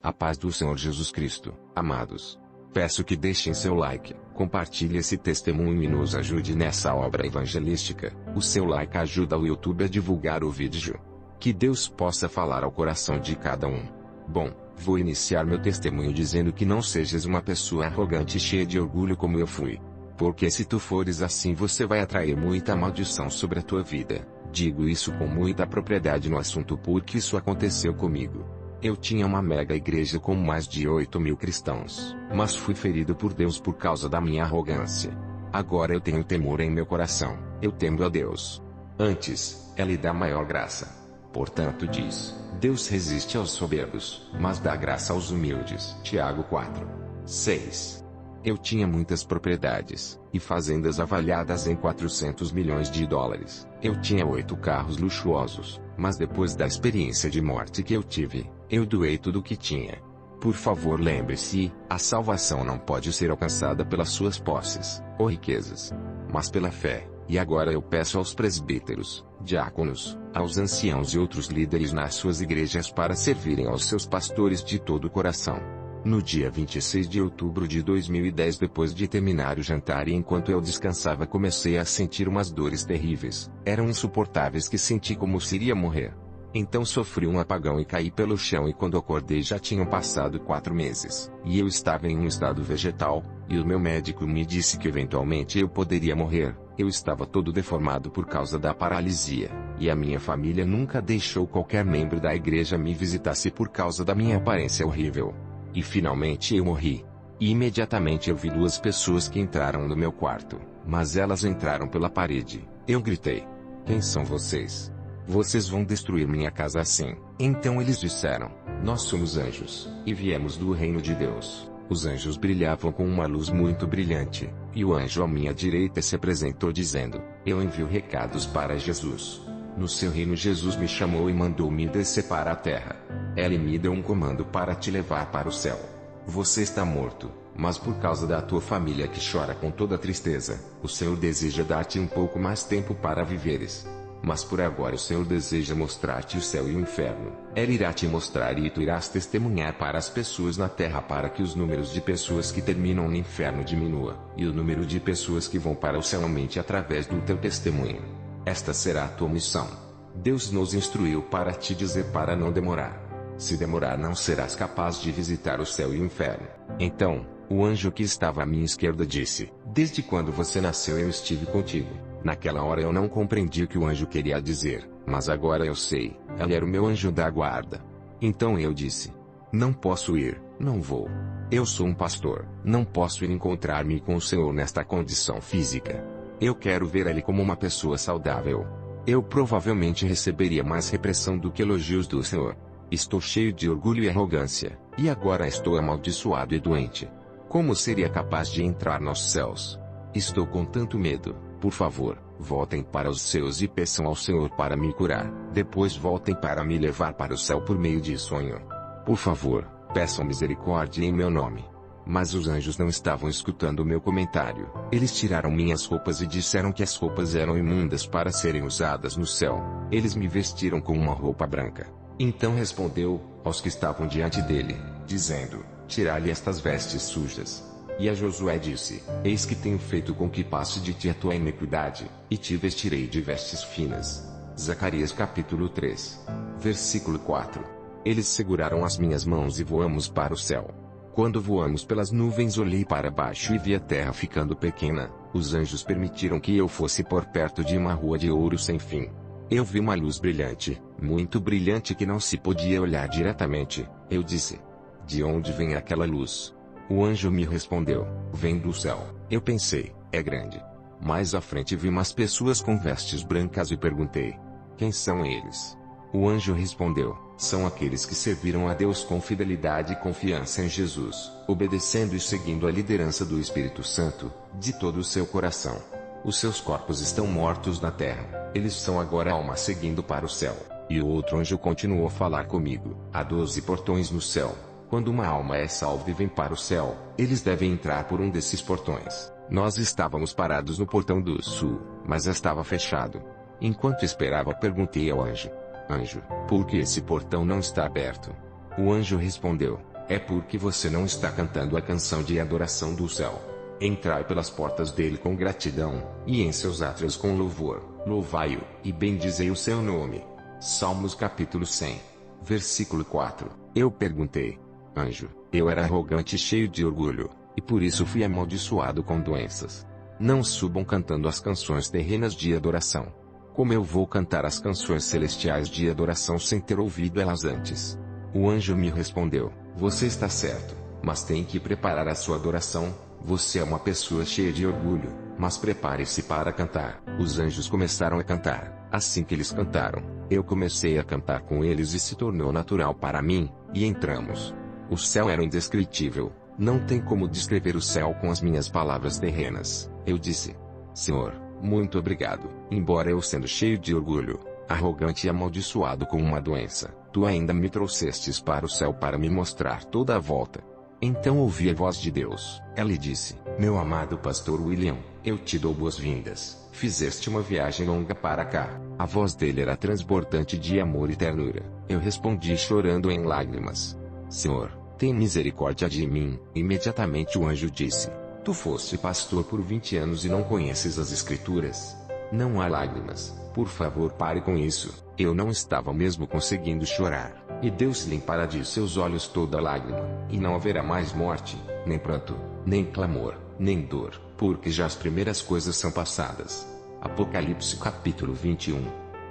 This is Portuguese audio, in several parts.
A paz do Senhor Jesus Cristo, amados. Peço que deixem seu like, compartilhe esse testemunho e nos ajude nessa obra evangelística. O seu like ajuda o YouTube a divulgar o vídeo. Que Deus possa falar ao coração de cada um. Bom, vou iniciar meu testemunho dizendo que não sejas uma pessoa arrogante e cheia de orgulho como eu fui. Porque se tu fores assim você vai atrair muita maldição sobre a tua vida. Digo isso com muita propriedade no assunto porque isso aconteceu comigo. Eu tinha uma mega igreja com mais de 8.000 cristãos, mas fui ferido por Deus por causa da minha arrogância. Agora eu tenho temor em meu coração, eu temo a Deus. Antes, Ele dá maior graça. Portanto diz, Deus resiste aos soberbos, mas dá graça aos humildes. Tiago 4, 6. Eu tinha muitas propriedades, e fazendas avaliadas em 400 milhões de dólares. Eu tinha 8 carros luxuosos, mas depois da experiência de morte que eu tive, eu doei tudo o que tinha. Por favor lembre-se, a salvação não pode ser alcançada pelas suas posses, ou riquezas, mas pela fé. E agora eu peço aos presbíteros, diáconos, aos anciãos e outros líderes nas suas igrejas para servirem aos seus pastores de todo o coração. No dia 26 de outubro de 2010, depois de terminar o jantar e enquanto eu descansava, comecei a sentir umas dores terríveis. Eram insuportáveis que senti como se iria morrer. Então sofri um apagão e caí pelo chão e quando acordei já tinham passado 4 meses. E eu estava em um estado vegetal, e o meu médico me disse que eventualmente eu poderia morrer. Eu estava todo deformado por causa da paralisia, e a minha família nunca deixou qualquer membro da igreja me visitasse por causa da minha aparência horrível. E finalmente eu morri. E imediatamente eu vi 2 pessoas que entraram no meu quarto, mas elas entraram pela parede. Eu gritei: "Quem são vocês? Vocês vão destruir minha casa assim." Então eles disseram: "Nós somos anjos, e viemos do reino de Deus." Os anjos brilhavam com uma luz muito brilhante, e o anjo à minha direita se apresentou dizendo: "Eu envio recados para Jesus. No seu reino Jesus me chamou e mandou-me descer para a terra. Ele me deu um comando para te levar para o céu. Você está morto, mas por causa da tua família que chora com toda tristeza, o Senhor deseja dar-te um pouco mais tempo para viveres. Mas por agora o Senhor deseja mostrar-te o céu e o inferno. Ele irá te mostrar e tu irás testemunhar para as pessoas na terra para que os números de pessoas que terminam no inferno diminua, e o número de pessoas que vão para o céu aumente através do teu testemunho. Esta será a tua missão. Deus nos instruiu para te dizer para não demorar. Se demorar não serás capaz de visitar o céu e o inferno." Então, o anjo que estava à minha esquerda disse: "Desde quando você nasceu eu estive contigo." Naquela hora eu não compreendi o que o anjo queria dizer, mas agora eu sei, ele era o meu anjo da guarda. Então eu disse: "Não posso ir, não vou. Eu sou um pastor, não posso ir encontrar-me com o Senhor nesta condição física. Eu quero ver ele como uma pessoa saudável. Eu provavelmente receberia mais repressão do que elogios do Senhor. Estou cheio de orgulho e arrogância, e agora estou amaldiçoado e doente. Como seria capaz de entrar nos céus? Estou com tanto medo. Por favor, voltem para os seus e peçam ao Senhor para me curar. Depois voltem para me levar para o céu por meio de sonho. Por favor, peçam misericórdia em meu nome." Mas os anjos não estavam escutando o meu comentário. Eles tiraram minhas roupas e disseram que as roupas eram imundas para serem usadas no céu. Eles me vestiram com uma roupa branca. Então respondeu aos que estavam diante dele, dizendo: "Tirai-lhe estas vestes sujas." E a Josué disse: "Eis que tenho feito com que passe de ti a tua iniquidade, e te vestirei de vestes finas." Zacarias capítulo 3. Versículo 4. Eles seguraram as minhas mãos e voamos para o céu. Quando voamos pelas nuvens olhei para baixo e vi a terra ficando pequena. Os anjos permitiram que eu fosse por perto de uma rua de ouro sem fim. Eu vi uma luz brilhante, muito brilhante que não se podia olhar diretamente. Eu disse: "De onde vem aquela luz?" O anjo me respondeu: "Vem do céu." Eu pensei: "É grande." Mais à frente vi umas pessoas com vestes brancas e perguntei: "Quem são eles?" O anjo respondeu: "São aqueles que serviram a Deus com fidelidade e confiança em Jesus, obedecendo e seguindo a liderança do Espírito Santo, de todo o seu coração. Os seus corpos estão mortos na terra, eles são agora alma seguindo para o céu." E o outro anjo continuou a falar comigo: "Há 12 portões no céu. Quando uma alma é salva e vem para o céu, eles devem entrar por um desses portões." Nós estávamos parados no portão do sul, mas estava fechado. Enquanto esperava, perguntei ao anjo: "Anjo, por que esse portão não está aberto?" O anjo respondeu: é porque você não está cantando a canção de adoração do céu. Entrai pelas portas dele com gratidão, e em seus átrios com louvor, louvai-o, e bendizei o seu nome. Salmos capítulo 100. Versículo 4. Eu perguntei: Anjo, eu era arrogante e cheio de orgulho, e por isso fui amaldiçoado com doenças. Não subam cantando as canções terrenas de adoração. Como eu vou cantar as canções celestiais de adoração sem ter ouvido elas antes? O anjo me respondeu: Você está certo, mas tem que preparar a sua adoração. Você é uma pessoa cheia de orgulho, mas prepare-se para cantar. Os anjos começaram a cantar. Assim que eles cantaram, eu comecei a cantar com eles e se tornou natural para mim, e entramos. O céu era indescritível. Não tem como descrever o céu com as minhas palavras terrenas. Eu disse: Senhor, muito obrigado. Embora eu sendo cheio de orgulho, arrogante e amaldiçoado com uma doença, tu ainda me trouxestes para o céu para me mostrar toda a volta. Então ouvi a voz de Deus. Ela disse: Meu amado pastor William, eu te dou boas-vindas. Fizeste uma viagem longa para cá. A voz dele era transbordante de amor e ternura. Eu respondi chorando em lágrimas: Senhor, tem misericórdia de mim. Imediatamente o anjo disse: Tu foste pastor por 20 anos e não conheces as Escrituras? Não há lágrimas. Por favor, pare com isso. Eu não estava mesmo conseguindo chorar. E Deus limpará de seus olhos toda lágrima, e não haverá mais morte, nem pranto, nem clamor, nem dor, porque já as primeiras coisas são passadas. Apocalipse capítulo 21.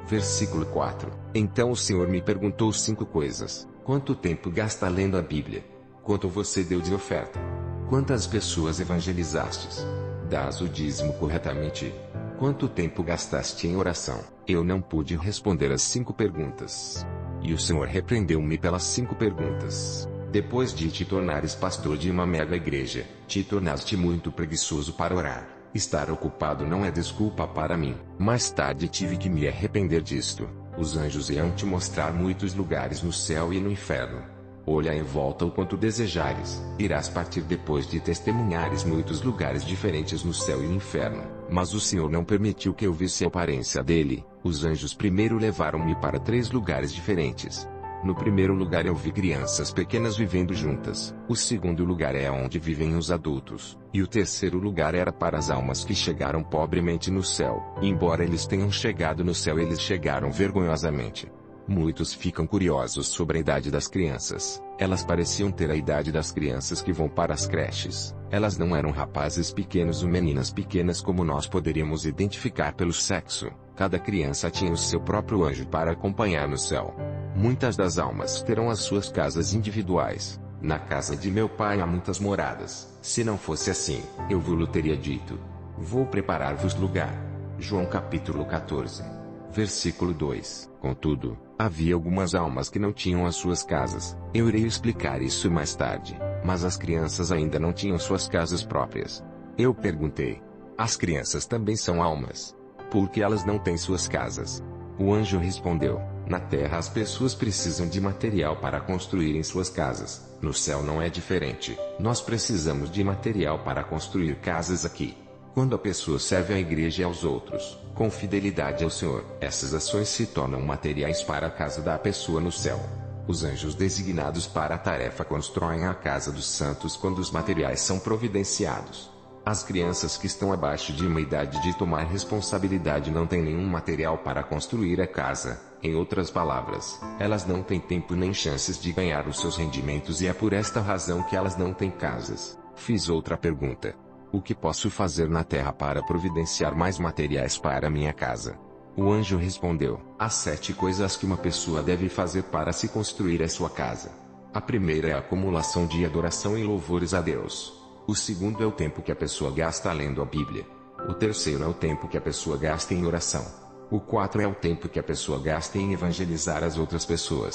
Versículo 4. Então o Senhor me perguntou 5 coisas. Quanto tempo gasta lendo a Bíblia? Quanto você deu de oferta? Quantas pessoas evangelizastes? Dás o dízimo corretamente? Quanto tempo gastaste em oração? Eu não pude responder as 5 perguntas. E o Senhor repreendeu-me pelas 5 perguntas. Depois de te tornares pastor de uma mega igreja, te tornaste muito preguiçoso para orar. Estar ocupado não é desculpa para mim. Mais tarde tive que me arrepender disto. Os anjos irão te mostrar muitos lugares no céu e no inferno. Olha em volta o quanto desejares. Irás partir depois de testemunhares muitos lugares diferentes no céu e no inferno. Mas o Senhor não permitiu que eu visse a aparência dele. Os anjos primeiro levaram-me para 3 lugares diferentes. No primeiro lugar eu vi crianças pequenas vivendo juntas. O segundo lugar é onde vivem os adultos. E o terceiro lugar era para as almas que chegaram pobremente no céu. Embora eles tenham chegado no céu, eles chegaram vergonhosamente. Muitos ficam curiosos sobre a idade das crianças. Elas pareciam ter a idade das crianças que vão para as creches. Elas não eram rapazes pequenos ou meninas pequenas como nós poderíamos identificar pelo sexo. Cada criança tinha o seu próprio anjo para acompanhar no céu. Muitas das almas terão as suas casas individuais. Na casa de meu pai há muitas moradas. Se não fosse assim, eu vos teria dito: Vou preparar-vos lugar. João capítulo 14. Versículo 2. Contudo, havia algumas almas que não tinham as suas casas. Eu irei explicar isso mais tarde. Mas as crianças ainda não tinham suas casas próprias. Eu perguntei: As crianças também são almas? Por que elas não têm suas casas? O anjo respondeu: Na terra as pessoas precisam de material para construírem suas casas. No céu não é diferente. Nós precisamos de material para construir casas aqui. Quando a pessoa serve à igreja e aos outros, com fidelidade ao Senhor, essas ações se tornam materiais para a casa da pessoa no céu. Os anjos designados para a tarefa constroem a casa dos santos quando os materiais são providenciados. As crianças que estão abaixo de uma idade de tomar responsabilidade não têm nenhum material para construir a casa. Em outras palavras, elas não têm tempo nem chances de ganhar os seus rendimentos e é por esta razão que elas não têm casas. Fiz outra pergunta: O que posso fazer na terra para providenciar mais materiais para minha casa? O anjo respondeu: Há 7 coisas que uma pessoa deve fazer para se construir a sua casa. A primeira é a acumulação de adoração e louvores a Deus. O segundo é o tempo que a pessoa gasta lendo a Bíblia. O terceiro é o tempo que a pessoa gasta em oração. O 4 é o tempo que a pessoa gasta em evangelizar as outras pessoas.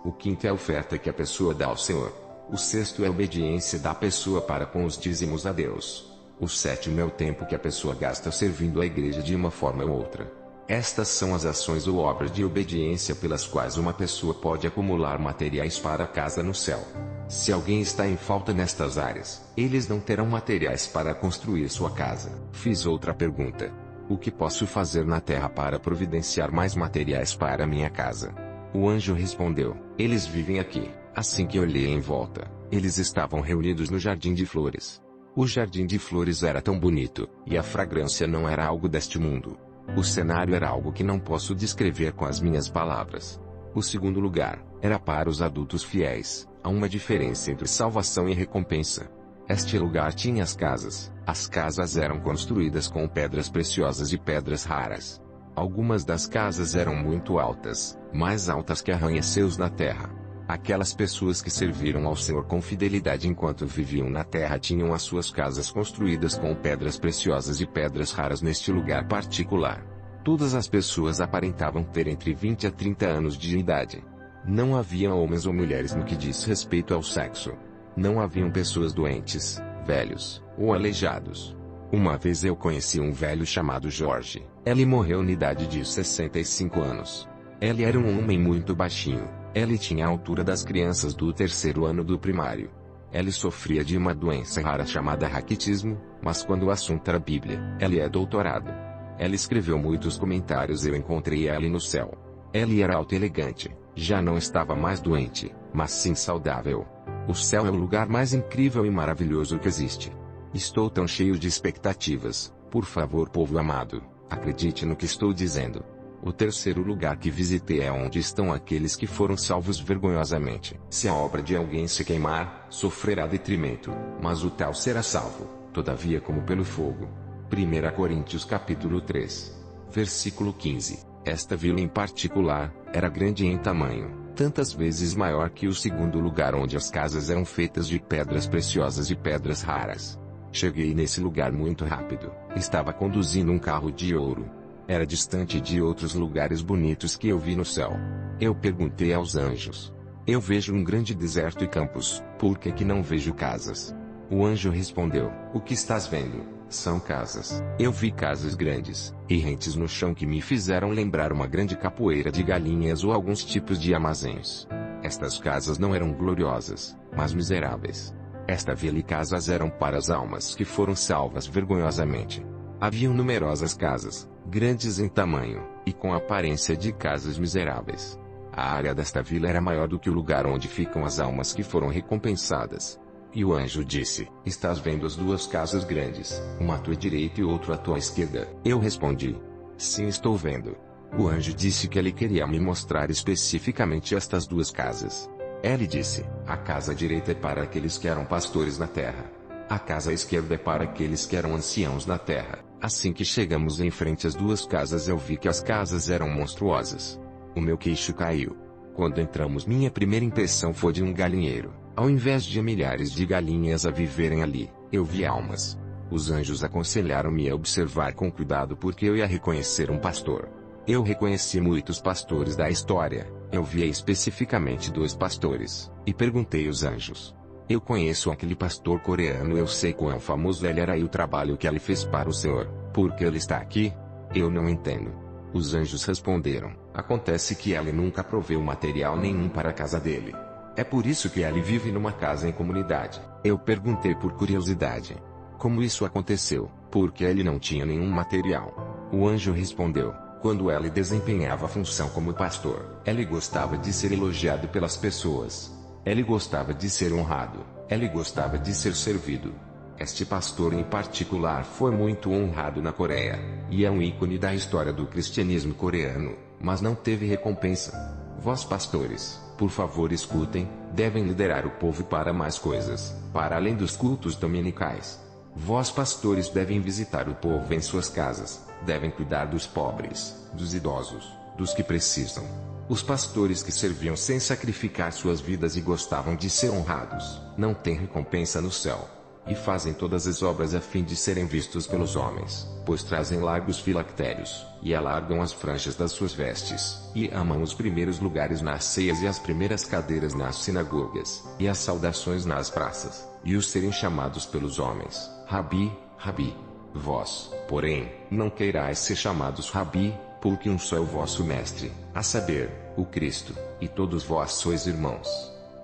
O 5 é a oferta que a pessoa dá ao Senhor. O 6 é a obediência da pessoa para com os dízimos a Deus. O 7 é o tempo que a pessoa gasta servindo a igreja de uma forma ou outra. Estas são as ações ou obras de obediência pelas quais uma pessoa pode acumular materiais para a casa no céu. Se alguém está em falta nestas áreas, eles não terão materiais para construir sua casa. Fiz outra pergunta: O que posso fazer na terra para providenciar mais materiais para minha casa? O anjo respondeu: Eles vivem aqui. Assim que olhei em volta, eles estavam reunidos no jardim de flores. O jardim de flores era tão bonito, e a fragrância não era algo deste mundo. O cenário era algo que não posso descrever com as minhas palavras. O segundo lugar era para os adultos fiéis. Há uma diferença entre salvação e recompensa. Este lugar tinha as casas. As casas eram construídas com pedras preciosas e pedras raras. Algumas das casas eram muito altas, mais altas que arranha-céus na terra. Aquelas pessoas que serviram ao Senhor com fidelidade enquanto viviam na terra tinham as suas casas construídas com pedras preciosas e pedras raras neste lugar particular. Todas as pessoas aparentavam ter entre 20 a 30 anos de idade. Não havia homens ou mulheres no que diz respeito ao sexo. Não haviam pessoas doentes, velhos, ou aleijados. Uma vez eu conheci um velho chamado Jorge. Ele morreu na idade de 65 anos. Ele era um homem muito baixinho. Ele tinha a altura das crianças do terceiro ano do primário. Ele sofria de uma doença rara chamada raquitismo, mas quando o assunto era Bíblia, ele é doutorado. Ele escreveu muitos comentários e eu encontrei ele no céu. Ele era alto e elegante, já não estava mais doente, mas sim saudável. O céu é o lugar mais incrível e maravilhoso que existe. Estou tão cheio de expectativas. Por favor, povo amado, acredite no que estou dizendo. O terceiro lugar que visitei é onde estão aqueles que foram salvos vergonhosamente. Se a obra de alguém se queimar, sofrerá detrimento, mas o tal será salvo, todavia como pelo fogo. 1 Coríntios capítulo 3, versículo 15. Esta vila em particular, era grande em tamanho, tantas vezes maior que o segundo lugar onde as casas eram feitas de pedras preciosas e pedras raras. Cheguei nesse lugar muito rápido, estava conduzindo um carro de ouro. Era distante de outros lugares bonitos que eu vi no céu. Eu perguntei aos anjos. Eu vejo um grande deserto e campos, por que não vejo casas? O anjo respondeu, o que estás vendo? São casas. Eu vi casas grandes, e rentes no chão que me fizeram lembrar uma grande capoeira de galinhas ou alguns tipos de armazéns. Estas casas não eram gloriosas, mas miseráveis. Esta vila e casas eram para as almas que foram salvas vergonhosamente. Haviam numerosas casas, grandes em tamanho, e com aparência de casas miseráveis. A área desta vila era maior do que o lugar onde ficam as almas que foram recompensadas. E o anjo disse, estás vendo as duas casas grandes, uma à tua direita e outra à tua esquerda? Eu respondi, sim, estou vendo. O anjo disse que ele queria me mostrar especificamente estas duas casas. Ele disse, a casa direita é para aqueles que eram pastores na terra. A casa à esquerda é para aqueles que eram anciãos na terra. Assim que chegamos em frente às duas casas eu vi que as casas eram monstruosas. O meu queixo caiu. Quando entramos minha primeira impressão foi de um galinheiro. Ao invés de milhares de galinhas a viverem ali, eu vi almas. Os anjos aconselharam-me a observar com cuidado porque eu ia reconhecer um pastor. Eu reconheci muitos pastores da história. Eu via especificamente 2 pastores, e perguntei aos anjos. Eu conheço aquele pastor coreano, eu sei quão famoso ele era e o trabalho que ele fez para o Senhor. Por que ele está aqui? Eu não entendo. Os anjos responderam, acontece que ele nunca proveu material nenhum para a casa dele. É por isso que ele vive numa casa em comunidade. Eu perguntei por curiosidade. Como isso aconteceu? Porque ele não tinha nenhum material. O anjo respondeu, quando ele desempenhava a função como pastor, ele gostava de ser elogiado pelas pessoas. Ele gostava de ser honrado. Ele gostava de ser servido. Este pastor em particular foi muito honrado na Coreia, e é um ícone da história do cristianismo coreano, mas não teve recompensa. Vós pastores, por favor escutem, devem liderar o povo para mais coisas, para além dos cultos dominicais. Vós pastores devem visitar o povo em suas casas, devem cuidar dos pobres, dos idosos, dos que precisam. Os pastores que serviam sem sacrificar suas vidas e gostavam de ser honrados, não têm recompensa no céu. E fazem todas as obras a fim de serem vistos pelos homens, pois trazem largos filactérios, e alargam as franjas das suas vestes, e amam os primeiros lugares nas ceias e as primeiras cadeiras nas sinagogas, e as saudações nas praças, e os serem chamados pelos homens, Rabi, Rabi. Vós, porém, não queirais ser chamados Rabi, porque um só é o vosso mestre, a saber, o Cristo, e todos vós sois irmãos.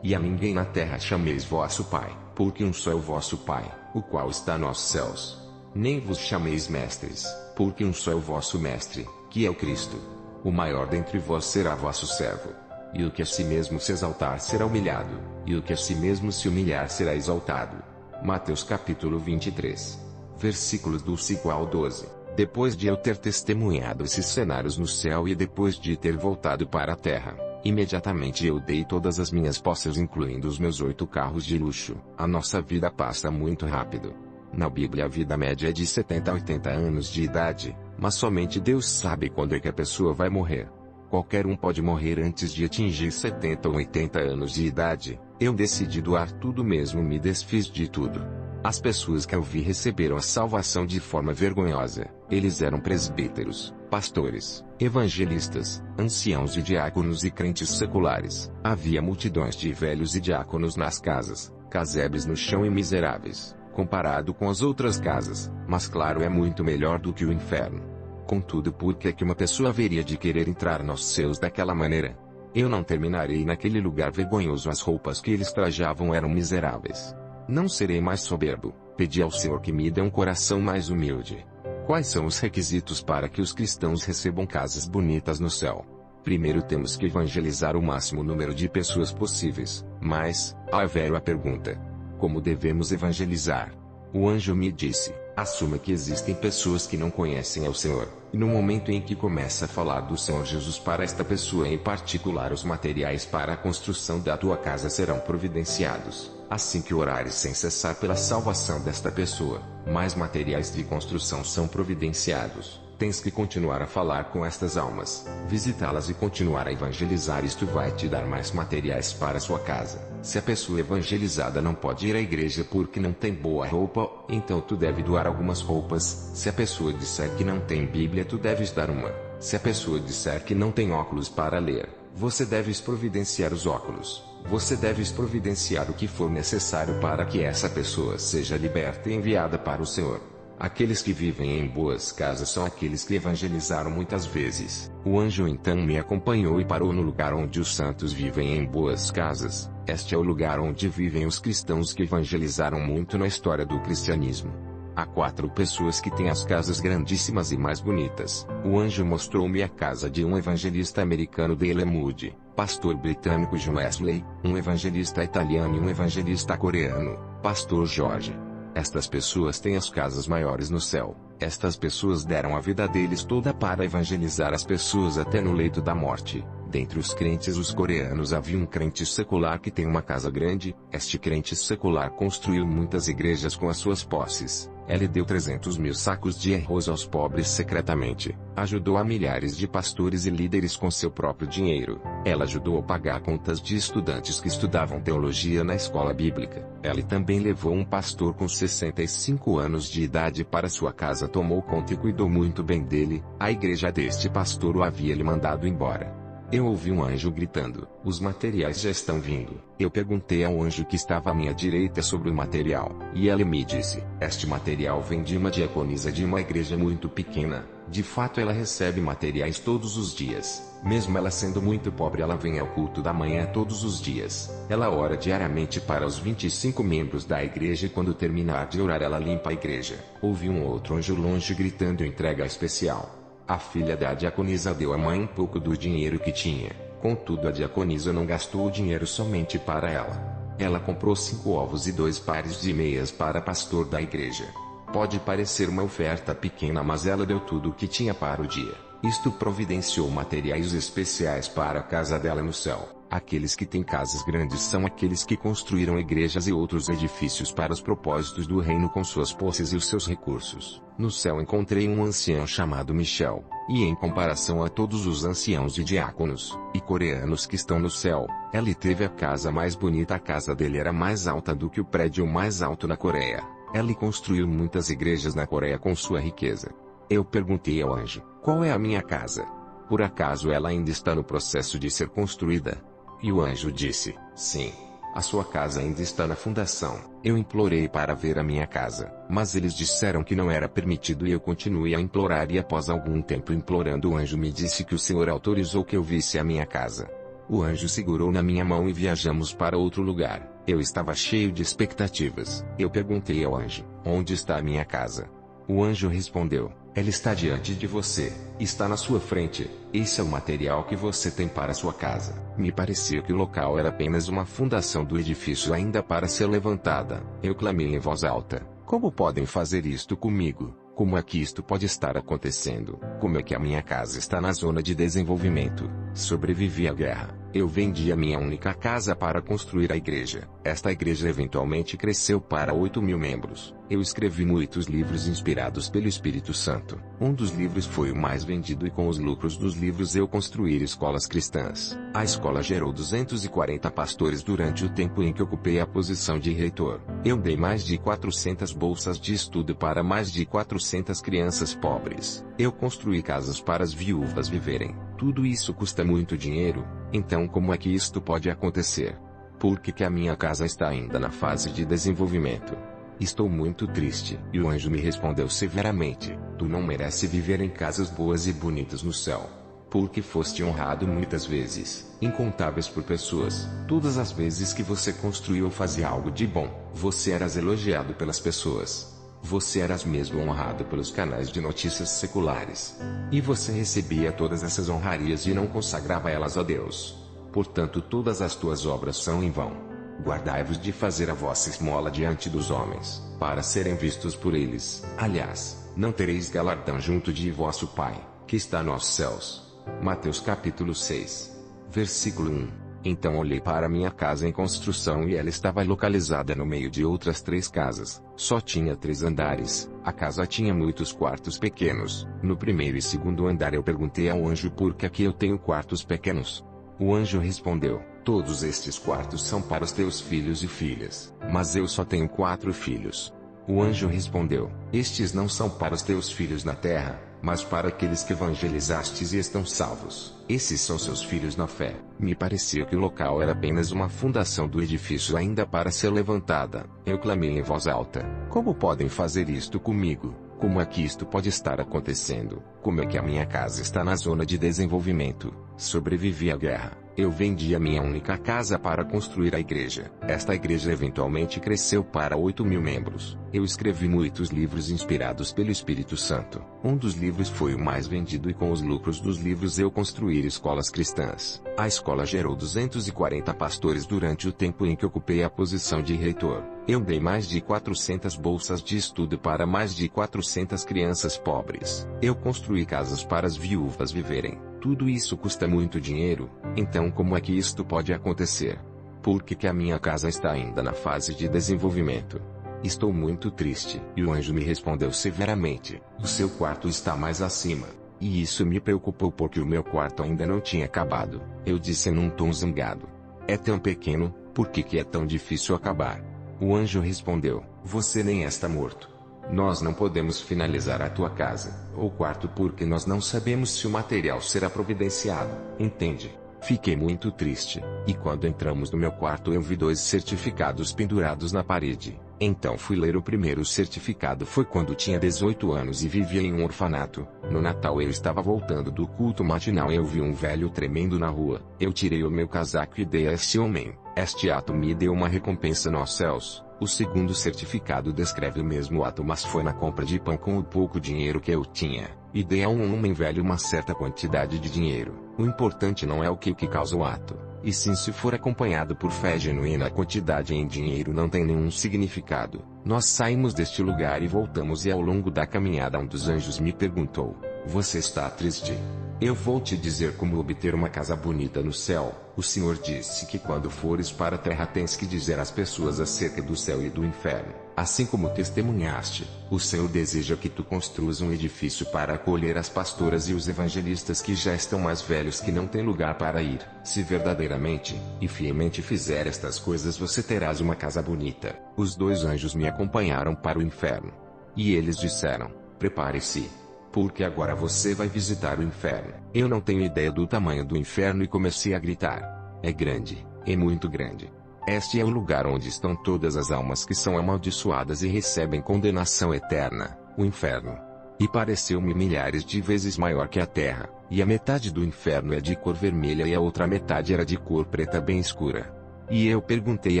E a ninguém na terra chameis vosso Pai, porque um só é o vosso Pai, o qual está nos céus. Nem vos chameis mestres, porque um só é o vosso mestre, que é o Cristo. O maior dentre vós será vosso servo. e o que a si mesmo se exaltar será humilhado, e o que a si mesmo se humilhar será exaltado. Mateus capítulo 23. Versículos do 5 ao 12. Depois de eu ter testemunhado esses cenários no céu e depois de ter voltado para a terra, imediatamente eu dei todas as minhas posses, incluindo os meus 8 carros de luxo. A nossa vida passa muito rápido. Na Bíblia a vida média é de 70 a 80 anos de idade, mas somente Deus sabe quando é que a pessoa vai morrer. Qualquer um pode morrer antes de atingir 70 ou 80 anos de idade. Eu decidi doar tudo mesmo, me desfiz de tudo. As pessoas que eu vi receberam a salvação de forma vergonhosa. Eles eram presbíteros, pastores, evangelistas, anciãos e diáconos e crentes seculares. Havia multidões de velhos e diáconos nas casas, casebres no chão e miseráveis, comparado com as outras casas, mas claro, é muito melhor do que o inferno. Contudo, por que uma pessoa haveria de querer entrar nos céus daquela maneira? Eu não terminarei naquele lugar vergonhoso. As roupas que eles trajavam eram miseráveis. Não serei mais soberbo. Pedi ao Senhor que me dê um coração mais humilde. Quais são os requisitos para que os cristãos recebam casas bonitas no céu? Primeiro, temos que evangelizar o máximo número de pessoas possíveis. Mas, aí veio a pergunta: como devemos evangelizar? O anjo me disse: assuma que existem pessoas que não conhecem ao Senhor, e no momento em que começa a falar do Senhor Jesus para esta pessoa em particular, os materiais para a construção da tua casa serão providenciados. Assim que orares sem cessar pela salvação desta pessoa, mais materiais de construção são providenciados. Tens que continuar a falar com estas almas, visitá-las e continuar a evangelizar. Isto vai te dar mais materiais para a sua casa. Se a pessoa evangelizada não pode ir à igreja porque não tem boa roupa, então tu deve doar algumas roupas. Se a pessoa disser que não tem Bíblia, tu deves dar uma. Se a pessoa disser que não tem óculos para ler, você deve providenciar os óculos. Você deve providenciar o que for necessário para que essa pessoa seja liberta e enviada para o Senhor. Aqueles que vivem em boas casas são aqueles que evangelizaram muitas vezes. O anjo então me acompanhou e parou no lugar onde os santos vivem em boas casas. Este é o lugar onde vivem os cristãos que evangelizaram muito na história do cristianismo. Há 4 pessoas que têm as casas grandíssimas e mais bonitas. O anjo mostrou-me a casa de um evangelista americano, Dale Moody, pastor britânico John Wesley, um evangelista italiano e um evangelista coreano, pastor George. Estas pessoas têm as casas maiores no céu. Estas pessoas deram a vida deles toda para evangelizar as pessoas até no leito da morte. Dentre os crentes os coreanos havia um crente secular que tem uma casa grande. Este crente secular construiu muitas igrejas com as suas posses. Ele deu 300 mil sacos de arroz aos pobres secretamente. Ajudou a milhares de pastores e líderes com seu próprio dinheiro. Ela ajudou a pagar contas de estudantes que estudavam teologia na escola bíblica. Ela também levou um pastor com 65 anos de idade para sua casa, tomou conta e cuidou muito bem dele. A igreja deste pastor o havia lhe mandado embora. Eu ouvi um anjo gritando: os materiais já estão vindo. Eu perguntei ao anjo que estava à minha direita sobre o material, e ele me disse: este material vem de uma diaconisa de uma igreja muito pequena. De fato, ela recebe materiais todos os dias. Mesmo ela sendo muito pobre, ela vem ao culto da manhã todos os dias. Ela ora diariamente para os 25 membros da igreja e quando terminar de orar ela limpa a igreja. Ouvi um outro anjo longe gritando: entrega especial. A filha da diaconisa deu à mãe um pouco do dinheiro que tinha. Contudo, a diaconisa não gastou o dinheiro somente para ela. Ela comprou 5 ovos e 2 pares de meias para pastor da igreja. Pode parecer uma oferta pequena, mas ela deu tudo o que tinha para o dia. Isto providenciou materiais especiais para a casa dela no céu. Aqueles que têm casas grandes são aqueles que construíram igrejas e outros edifícios para os propósitos do reino com suas posses e os seus recursos. No céu encontrei um ancião chamado Michel, e em comparação a todos os anciãos e diáconos e coreanos que estão no céu, ele teve a casa mais bonita. A casa dele era mais alta do que o prédio mais alto na Coreia. Ele construiu muitas igrejas na Coreia com sua riqueza. Eu perguntei ao anjo: qual é a minha casa? Por acaso ela ainda está no processo de ser construída? E o anjo disse: sim, a sua casa ainda está na fundação. Eu implorei para ver a minha casa, mas eles disseram que não era permitido e eu continuei a implorar, e após algum tempo implorando o anjo me disse que o Senhor autorizou que eu visse a minha casa. O anjo segurou na minha mão e viajamos para outro lugar. Eu estava cheio de expectativas. Eu perguntei ao anjo: onde está a minha casa? O anjo respondeu: ela está diante de você, está na sua frente, esse é o material que você tem para sua casa. Me parecia que o local era apenas uma fundação do edifício ainda para ser levantada. Eu clamei em voz alta: como podem fazer isto comigo? Como é que isto pode estar acontecendo? Como é que a minha casa está na zona de desenvolvimento? Sobrevivi à guerra. Eu vendi a minha única casa para construir a igreja. Esta igreja eventualmente cresceu para 8.000 membros. Eu escrevi muitos livros inspirados pelo Espírito Santo. Um dos livros foi o mais vendido e com os lucros dos livros eu construí escolas cristãs. A escola gerou 240 pastores durante o tempo em que ocupei a posição de reitor. Eu dei mais de 400 bolsas de estudo para mais de 400 crianças pobres. Eu construí casas para as viúvas viverem. Tudo isso custa muito dinheiro, então como é que isto pode acontecer? Por que a minha casa está ainda na fase de desenvolvimento? Estou muito triste. E o anjo me respondeu severamente: tu não mereces viver em casas boas e bonitas no céu. Porque foste honrado muitas vezes, incontáveis por pessoas. Todas as vezes que você construiu ou fazia algo de bom, você eras elogiado pelas pessoas. Você eras mesmo honrado pelos canais de notícias seculares. E você recebia todas essas honrarias e não consagrava elas a Deus. Portanto, todas as tuas obras são em vão. Guardai-vos de fazer a vossa esmola diante dos homens, para serem vistos por eles. Aliás, não tereis galardão junto de vosso Pai, que está nos céus. Mateus capítulo 6, versículo 1. Então olhei para minha casa em construção e ela estava localizada no meio de outras 3 casas. Só tinha 3 andares. A casa tinha muitos quartos pequenos. No primeiro e segundo andar eu perguntei ao anjo por que aqui eu tenho quartos pequenos. O anjo respondeu: todos estes quartos são para os teus filhos e filhas. Mas eu só tenho 4 filhos. O anjo respondeu: estes não são para os teus filhos na terra, mas para aqueles que evangelizastes e estão salvos. Esses são seus filhos na fé. Me parecia que o local era apenas uma fundação do edifício ainda para ser levantada. Eu clamei em voz alta: como podem fazer isto comigo? Como é que isto pode estar acontecendo? Como é que a minha casa está na zona de desenvolvimento? Sobrevivi à guerra. Eu vendi a minha única casa para construir a igreja. Esta igreja eventualmente cresceu para 8.000 membros. Eu escrevi muitos livros inspirados pelo Espírito Santo. Um dos livros foi o mais vendido e com os lucros dos livros eu construí escolas cristãs. A escola gerou 240 pastores durante o tempo em que ocupei a posição de reitor. Eu dei mais de 400 bolsas de estudo para mais de 400 crianças pobres. Eu construí casas para as viúvas viverem. Tudo isso custa muito dinheiro, então como é que isto pode acontecer? Por que a minha casa está ainda na fase de desenvolvimento? Estou muito triste. E o anjo me respondeu severamente: o seu quarto está mais acima. E isso me preocupou porque o meu quarto ainda não tinha acabado. Eu disse num tom zangado: é tão pequeno, por que é tão difícil acabar? O anjo respondeu: você nem está morto. Nós não podemos finalizar a tua casa, ou quarto porque nós não sabemos se o material será providenciado, entende? Fiquei muito triste, e quando entramos no meu quarto eu vi 2 certificados pendurados na parede. Então fui ler o primeiro certificado. Foi quando tinha 18 anos e vivia em um orfanato. No Natal eu estava voltando do culto matinal e eu vi um velho tremendo na rua. Eu tirei o meu casaco e dei a esse homem. Este ato me deu uma recompensa nos céus. O segundo certificado descreve o mesmo ato, mas foi na compra de pão com o pouco dinheiro que eu tinha, e dei a um homem velho uma certa quantidade de dinheiro. O importante não é o que causa o ato, e sim se for acompanhado por fé genuína. A quantidade em dinheiro não tem nenhum significado. Nós saímos deste lugar e voltamos, e ao longo da caminhada um dos anjos me perguntou: você está triste? Eu vou te dizer como obter uma casa bonita no céu. O Senhor disse que quando fores para a terra tens que dizer às pessoas acerca do céu e do inferno. Assim como testemunhaste, o Senhor deseja que tu construas um edifício para acolher as pastoras e os evangelistas que já estão mais velhos, que não têm lugar para ir. Se verdadeiramente e fielmente fizer estas coisas, você terás uma casa bonita. Os 2 anjos me acompanharam para o inferno. E eles disseram: prepare-se, porque agora você vai visitar o inferno. Eu não tenho ideia do tamanho do inferno e comecei a gritar: é grande, é muito grande. Este é o lugar onde estão todas as almas que são amaldiçoadas e recebem condenação eterna, o inferno. E pareceu-me milhares de vezes maior que a terra, e a metade do inferno é de cor vermelha e a outra metade era de cor preta bem escura. E eu perguntei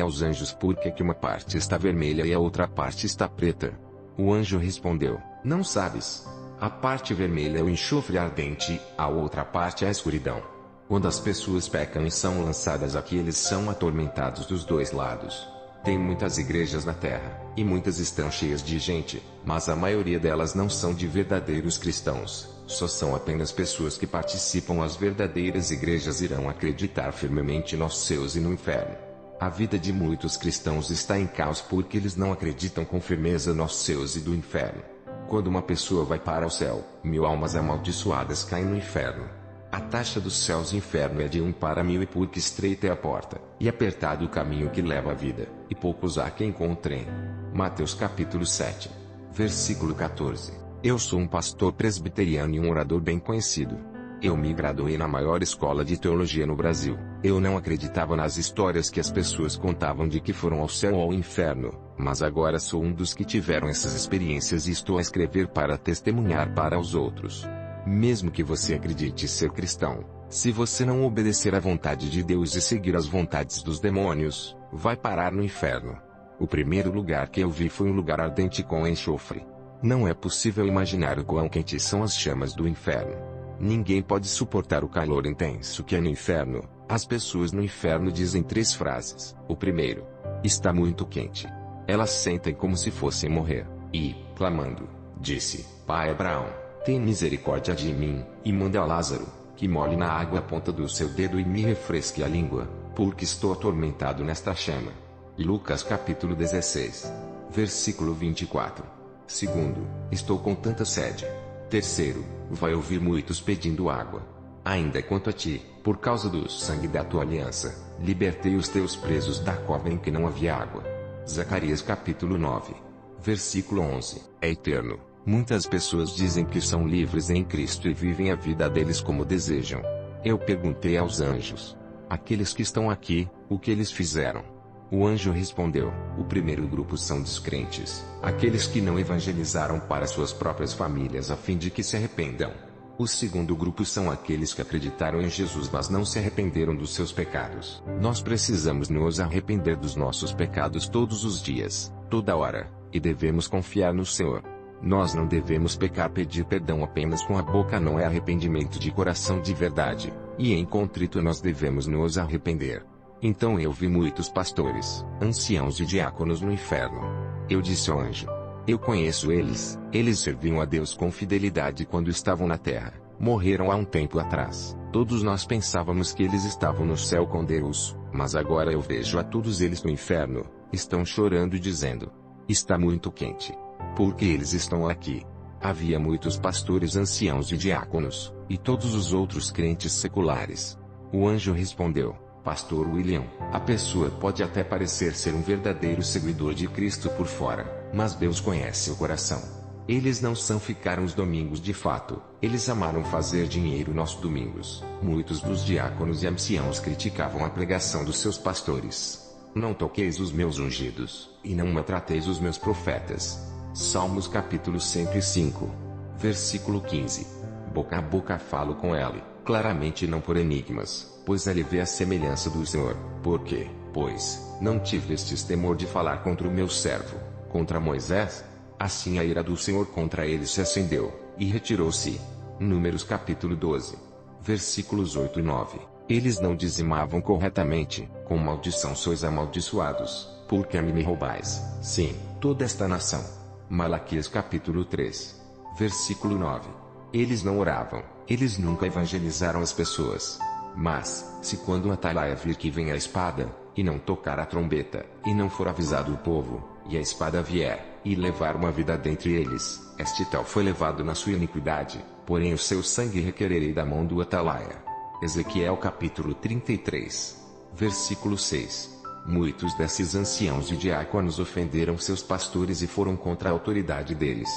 aos anjos por que uma parte está vermelha e a outra parte está preta. O anjo respondeu: Não sabes. A parte vermelha é o enxofre ardente, a outra parte é a escuridão. Quando as pessoas pecam e são lançadas aqui, eles são atormentados dos dois lados. Tem muitas igrejas na terra, e muitas estão cheias de gente, mas a maioria delas não são de verdadeiros cristãos, só são apenas pessoas que participam. As verdadeiras igrejas irão acreditar firmemente nos céus e no inferno. A vida de muitos cristãos está em caos porque eles não acreditam com firmeza nos céus e do inferno. Quando uma pessoa vai para o céu, 1000 almas amaldiçoadas caem no inferno. A taxa dos céus e inferno é de 1 para 1000, e porque estreita é a porta, e apertado o caminho que leva à vida, e poucos há que encontrem. Mateus capítulo 7. Versículo 14. Eu sou um pastor presbiteriano e um orador bem conhecido. Eu me graduei na maior escola de teologia no Brasil. Eu não acreditava nas histórias que as pessoas contavam de que foram ao céu ou ao inferno, mas agora sou um dos que tiveram essas experiências e estou a escrever para testemunhar para os outros. Mesmo que você acredite ser cristão, se você não obedecer à vontade de Deus e seguir as vontades dos demônios, vai parar no inferno. O primeiro lugar que eu vi foi um lugar ardente com enxofre. Não é possível imaginar o quão quentes são as chamas do inferno. Ninguém pode suportar o calor intenso que é no inferno. As pessoas no inferno dizem 3 frases. O primeiro: está muito quente. Elas sentem como se fossem morrer. E, clamando, disse: Pai Abraão, tem misericórdia de mim, e manda a Lázaro, que molhe na água a ponta do seu dedo e me refresque a língua, porque estou atormentado nesta chama. Lucas capítulo 16. Versículo 24. Segundo, estou com tanta sede. Terceiro, vai ouvir muitos pedindo água. Ainda quanto a ti, por causa do sangue da tua aliança, libertei os teus presos da cova em que não havia água. Zacarias capítulo 9. Versículo 11. É eterno. Muitas pessoas dizem que são livres em Cristo e vivem a vida deles como desejam. Eu perguntei aos anjos: aqueles que estão aqui, o que eles fizeram? O anjo respondeu: o primeiro grupo são descrentes, aqueles que não evangelizaram para suas próprias famílias a fim de que se arrependam. O segundo grupo são aqueles que acreditaram em Jesus mas não se arrependeram dos seus pecados. Nós precisamos nos arrepender dos nossos pecados todos os dias, toda hora, e devemos confiar no Senhor. Nós não devemos pedir perdão apenas com a boca, não é arrependimento de coração de verdade, e em contrito nós devemos nos arrepender. Então eu vi muitos pastores, anciãos e diáconos no inferno. Eu disse ao anjo: eu conheço eles, eles serviam a Deus com fidelidade quando estavam na terra, morreram há um tempo atrás. Todos nós pensávamos que eles estavam no céu com Deus, mas agora eu vejo a todos eles no inferno, estão chorando e dizendo: está muito quente. Porque eles estão aqui. Havia muitos pastores, anciãos e diáconos, e todos os outros crentes seculares. O anjo respondeu: Pastor William, a pessoa pode até parecer ser um verdadeiro seguidor de Cristo por fora, mas Deus conhece o coração. Eles não ficaram os domingos de fato, eles amaram fazer dinheiro nos domingos. Muitos dos diáconos e anciãos criticavam a pregação dos seus pastores. Não toqueis os meus ungidos, e não maltrateis os meus profetas. Salmos capítulo 105. Versículo 15. Boca a boca falo com ele, claramente não por enigmas, pois ele vê a semelhança do Senhor. Por quê? Pois, não tivestes temor de falar contra o meu servo, contra Moisés? Assim a ira do Senhor contra ele se acendeu, e retirou-se. Números capítulo 12. Versículos 8 e 9. Eles não dizimavam corretamente, com maldição sois amaldiçoados, porque a mim me roubais, sim, toda esta nação. Malaquias capítulo 3. Versículo 9. Eles não oravam, eles nunca evangelizaram as pessoas. Mas, se quando a atalaia vir que vem a espada, e não tocar a trombeta, e não for avisado o povo, e a espada vier, e levar uma vida dentre eles, este tal foi levado na sua iniquidade, porém o seu sangue requererei da mão do atalaia. Ezequiel capítulo 33. Versículo 6. Muitos desses anciãos e diáconos ofenderam seus pastores e foram contra a autoridade deles.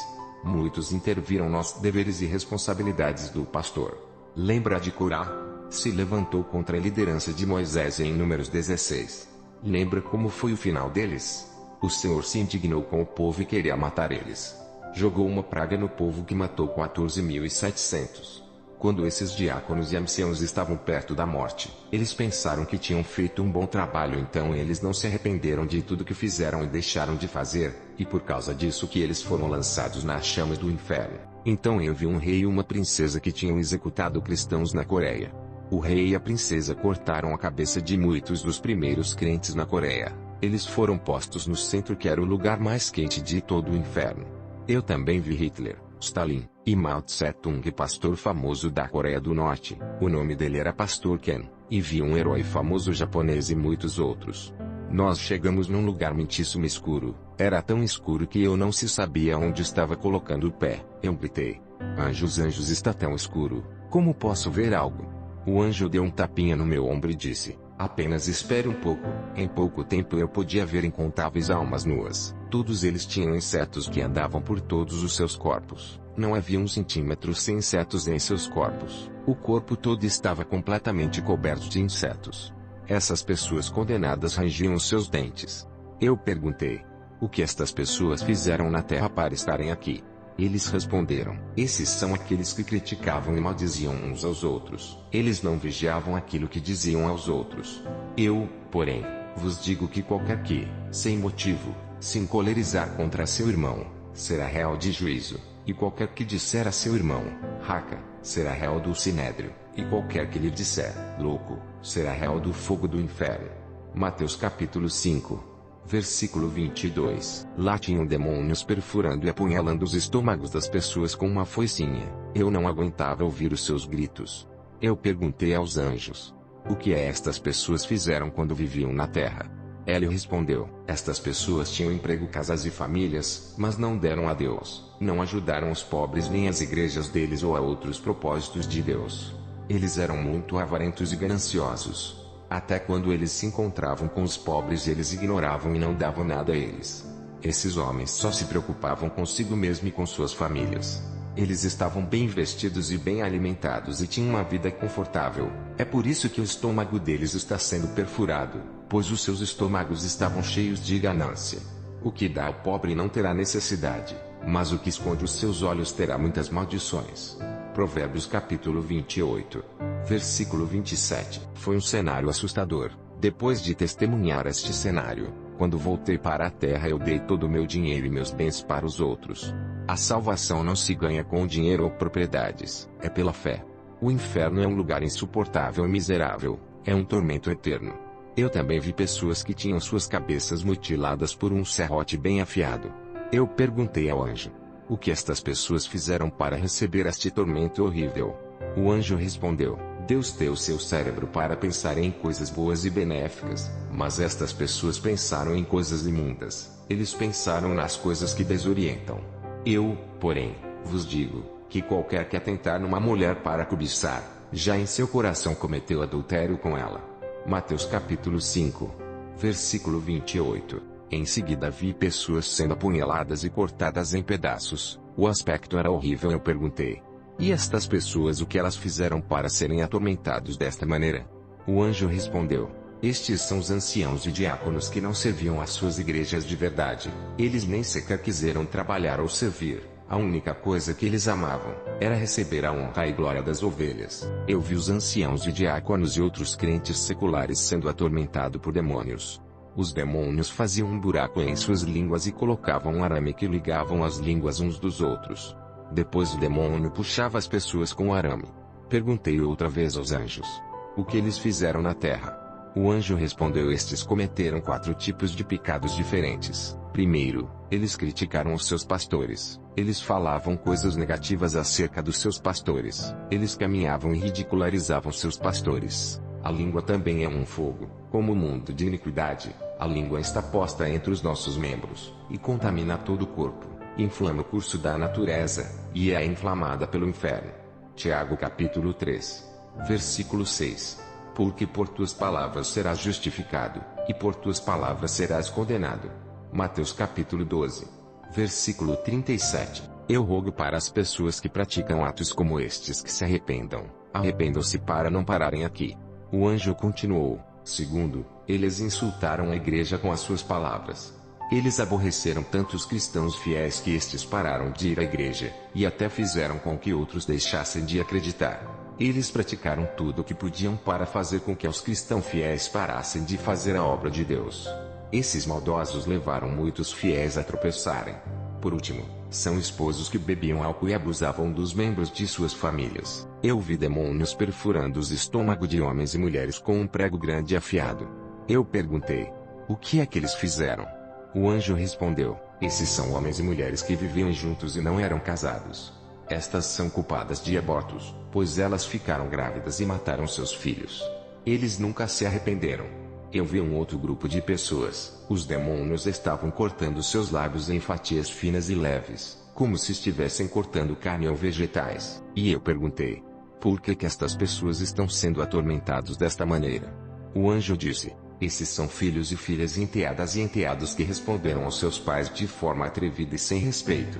Muitos interviram nos deveres e responsabilidades do pastor. Lembra de Corá? Se levantou contra a liderança de Moisés em Números 16. Lembra como foi o final deles? O Senhor se indignou com o povo e queria matar eles. Jogou uma praga no povo que matou 14.700. Quando esses diáconos e anciãos estavam perto da morte, eles pensaram que tinham feito um bom trabalho, então eles não se arrependeram de tudo que fizeram e deixaram de fazer, e por causa disso que eles foram lançados nas chamas do inferno. Então eu vi um rei e uma princesa que tinham executado cristãos na Coreia. O rei e a princesa cortaram a cabeça de muitos dos primeiros crentes na Coreia. Eles foram postos no centro, que era o lugar mais quente de todo o inferno. Eu também vi Hitler, Stalin e Mao Tse-tung, pastor famoso da Coreia do Norte. O nome dele era Pastor Ken. E vi um herói famoso japonês e muitos outros. Nós chegamos num lugar muitíssimo escuro. Era tão escuro que eu não se sabia onde estava colocando o pé. Eu gritei: anjos, está tão escuro. Como posso ver algo? O anjo deu um tapinha no meu ombro e disse: apenas espere um pouco. Em pouco tempo eu podia ver incontáveis almas nuas. Todos eles tinham insetos que andavam por todos os seus corpos. Não havia 1 centímetro sem insetos em seus corpos. O corpo todo estava completamente coberto de insetos. Essas pessoas condenadas rangiam os seus dentes. Eu perguntei: o que estas pessoas fizeram na terra para estarem aqui? Eles responderam: esses são aqueles que criticavam e maldiziam uns aos outros. Eles não vigiavam aquilo que diziam aos outros. Eu, porém, vos digo que qualquer que, sem motivo, se encolerizar contra seu irmão, será réu de juízo. E qualquer que disser a seu irmão, raca, será réu do sinédrio. E qualquer que lhe disser, louco, será réu do fogo do inferno. Mateus capítulo 5. Versículo 22. Lá tinham demônios perfurando e apunhalando os estômagos das pessoas com uma foicinha. Eu não aguentava ouvir os seus gritos. Eu perguntei aos anjos: o que estas pessoas fizeram quando viviam na terra? Hélio respondeu: estas pessoas tinham emprego, casas e famílias, mas não deram a Deus. Não ajudaram os pobres nem as igrejas deles ou a outros propósitos de Deus. Eles eram muito avarentos e gananciosos. Até quando eles se encontravam com os pobres, eles ignoravam e não davam nada a eles. Esses homens só se preocupavam consigo mesmo e com suas famílias. Eles estavam bem vestidos e bem alimentados e tinham uma vida confortável. É por isso que o estômago deles está sendo perfurado, pois os seus estômagos estavam cheios de ganância. O que dá ao pobre não terá necessidade, mas o que esconde os seus olhos terá muitas maldições. Provérbios capítulo 28. Versículo 27. Foi um cenário assustador. Depois de testemunhar este cenário, quando voltei para a terra, eu dei todo o meu dinheiro e meus bens para os outros. A salvação não se ganha com dinheiro ou propriedades, é pela fé. O inferno é um lugar insuportável e miserável, é um tormento eterno. Eu também vi pessoas que tinham suas cabeças mutiladas por um serrote bem afiado. Eu perguntei ao anjo: o que estas pessoas fizeram para receber este tormento horrível? O anjo respondeu: Deus deu seu cérebro para pensar em coisas boas e benéficas, mas estas pessoas pensaram em coisas imundas. Eles pensaram nas coisas que desorientam. Eu, porém, vos digo, que qualquer que atentar numa mulher para cobiçar, já em seu coração cometeu adultério com ela. Mateus capítulo 5. Versículo 28. Em seguida vi pessoas sendo apunhaladas e cortadas em pedaços. O aspecto era horrível. Eu perguntei: e estas pessoas, o que elas fizeram para serem atormentados desta maneira? O anjo respondeu: estes são os anciãos e diáconos que não serviam às suas igrejas de verdade. Eles nem sequer quiseram trabalhar ou servir. A única coisa que eles amavam era receber a honra e glória das ovelhas. Eu vi os anciãos e diáconos e outros crentes seculares sendo atormentados por demônios. Os demônios faziam um buraco em suas línguas e colocavam um arame que ligavam as línguas uns dos outros. Depois o demônio puxava as pessoas com o arame. Perguntei outra vez aos anjos: o que eles fizeram na terra? O anjo respondeu: estes cometeram 4 tipos de pecados diferentes. Primeiro, eles criticaram os seus pastores. Eles falavam coisas negativas acerca dos seus pastores. Eles caminhavam e ridicularizavam seus pastores. A língua também é um fogo, como o mundo de iniquidade. A língua está posta entre os nossos membros, e contamina todo o corpo, inflama o curso da natureza, e é inflamada pelo inferno. Tiago capítulo 3. Versículo 6. Porque por tuas palavras serás justificado, e por tuas palavras serás condenado. Mateus capítulo 12. Versículo 37. Eu rogo para as pessoas que praticam atos como estes que se arrependam. Arrependam-se para não pararem aqui. O anjo continuou: segundo, eles insultaram a igreja com as suas palavras. Eles aborreceram tanto os cristãos fiéis que estes pararam de ir à igreja, e até fizeram com que outros deixassem de acreditar. Eles praticaram tudo o que podiam para fazer com que os cristãos fiéis parassem de fazer a obra de Deus. Esses maldosos levaram muitos fiéis a tropeçarem. Por último, são esposos que bebiam álcool e abusavam dos membros de suas famílias. Eu vi demônios perfurando os estômagos de homens e mulheres com um prego grande e afiado. Eu perguntei: o que é que eles fizeram? O anjo respondeu: esses são homens e mulheres que viviam juntos e não eram casados. Estas são culpadas de abortos, pois elas ficaram grávidas e mataram seus filhos. Eles nunca se arrependeram. Eu vi um outro grupo de pessoas. Os demônios estavam cortando seus lábios em fatias finas e leves, como se estivessem cortando carne ou vegetais. E eu perguntei: por que estas pessoas estão sendo atormentados desta maneira? O anjo disse: esses são filhos e filhas enteadas e enteados que responderam aos seus pais de forma atrevida e sem respeito.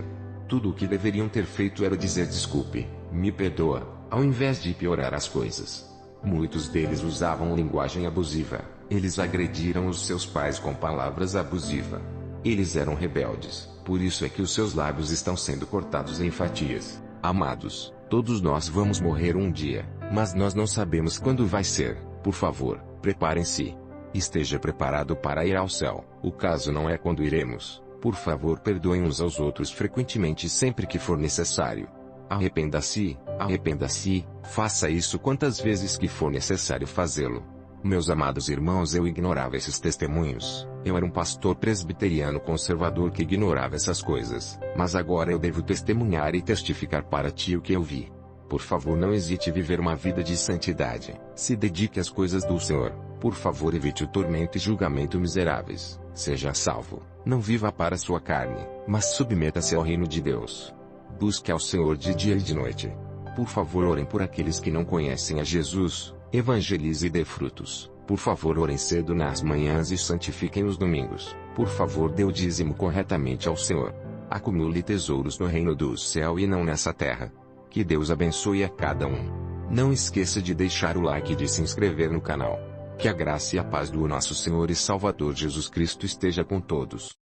Tudo o que deveriam ter feito era dizer desculpe, me perdoa, ao invés de piorar as coisas. Muitos deles usavam linguagem abusiva. Eles agrediram os seus pais com palavras abusivas. Eles eram rebeldes, por isso é que os seus lábios estão sendo cortados em fatias. Amados, todos nós vamos morrer um dia, mas nós não sabemos quando vai ser. Por favor, preparem-se. Esteja preparado para ir ao céu. O caso não é quando iremos. Por favor, perdoem uns aos outros frequentemente sempre que for necessário. Arrependa-se, arrependa-se, faça isso quantas vezes que for necessário fazê-lo. Meus amados irmãos, eu ignorava esses testemunhos. Eu era um pastor presbiteriano conservador que ignorava essas coisas. Mas agora eu devo testemunhar e testificar para ti o que eu vi. Por favor, não hesite em viver uma vida de santidade. Se dedique às coisas do Senhor. Por favor, evite o tormento e julgamento miseráveis. Seja salvo. Não viva para sua carne, mas submeta-se ao reino de Deus. Busque ao Senhor de dia e de noite. Por favor, orem por aqueles que não conhecem a Jesus. Evangelize e dê frutos. Por favor, orem cedo nas manhãs e santifiquem os domingos. Por favor, dê o dízimo corretamente ao Senhor. Acumule tesouros no reino do céu e não nessa terra. Que Deus abençoe a cada um. Não esqueça de deixar o like e de se inscrever no canal. Que a graça e a paz do nosso Senhor e Salvador Jesus Cristo esteja com todos.